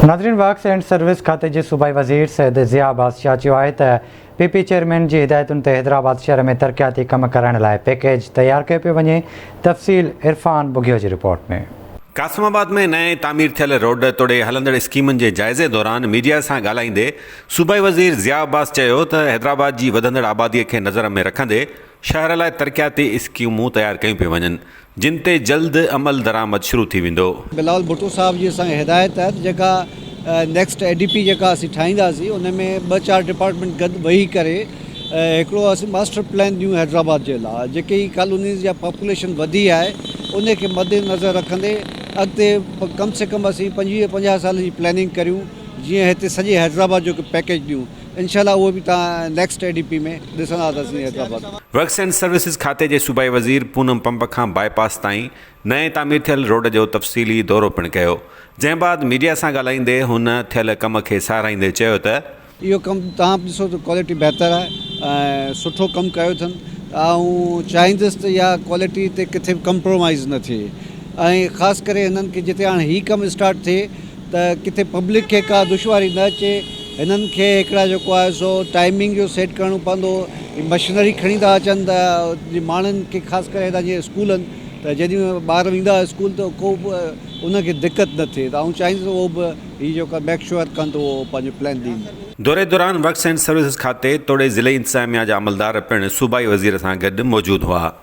नाज़रीन, works and service खाते जे सूबाई वज़ीर सैयद ज़िया बादशाह चयो आहे त पीपी चेयरमैन जी हिदायतुनि ते हैदराबाद शहर में तरक़ियाती कम करण लाइ पैकेज तैयार कयो पियो वञे। तफ़सील इरफान बुगियो जी रिपोर्ट में। कासिमाबाद में नए तामीर थियल रोड तोड़े हलंदड़ स्कीमुनि जे जाइज़े दौरान मीडिया सां ॻाल्हाईंदे सूबाई वज़ीर ज़िया अब्बास चयो त हैदराबाद जी वधंदड़ आबादीअ खे नज़र में रखंदे शहर लाइ तरक़ियाती स्कीमूं तैयार कयूं पियूं वञनि, जिन ते जल्द अमल दरामद शुरू थी वेंदो। बिलावल भुट्टो साहब जी असांखे हिदायत आहे जेका नेक्स्ट एडीपी जेका असीं ठाहींदासीं उन में 2-4 डिपार्टमेंट गॾु वेही करे हिकिड़ो असीं मास्टर प्लान ॾियूं हैदराबाद जे लाइ। जेके ई कॉलोनीज़ या पॉपुलेशन वधी आहे उन खे मद्देनज़र रखंदे अॻिते कम से कम असीं 25-50 साल जी प्लानिंग करियूं, जीअं हिते सॼे हैदराबाद जो पैकेज ॾियूं। इंशाल्लाह उहो बि तव्हां नेक्स्ट एडीपी में ॾिसंदासीं हैदराबाद। वर्क्स एंड सर्विसिस खाते जे सूबाई वज़ीर पूनम पंप खां बाईपास ताईं नए तामीर थियल रोड जो तफ़सीली दौरो पिणु कयो, जंहिं बाद मीडिया सां ॻाल्हाईंदे हुन थियल कम खे साराहींदे चयो त इहो कमु तव्हां ॾिसो त क्वालिटी बहितर आहे ऐं सुठो कमु कयो अथनि। ऐं चाहींदुसि त इहा क्वालिटी ते किथे बि कंप्रोमाइज़ न थिए ऐं ख़ासि करे हिननि खे जिते हाणे हीउ कमु स्टार्ट थिए त किथे पब्लिक खे का दुश्वारी न अचे। हिननि खे हिकिड़ा जेको आहे सो टाइमिंग जो सेट करिणो पवंदो। मशीनरी खणी था अचनि त माण्हुनि खे ख़ासि करे हितां जीअं स्कूल आहिनि त जॾहिं ॿार वेंदा स्कूल त को बि उनखे दिक़त न थिए। त आउं चाहींदुसि उहो बि हीउ जेको मेक श्योर कनि त उहो पंहिंजो प्लान ॾींदा। दौरे दौरान वर्क्स एंड सर्विसिस खाते तोड़े ज़िले इंतज़ामिया जा अमलदार पिणु सूबाई वज़ीर सां गॾु मौजूदु हुआ।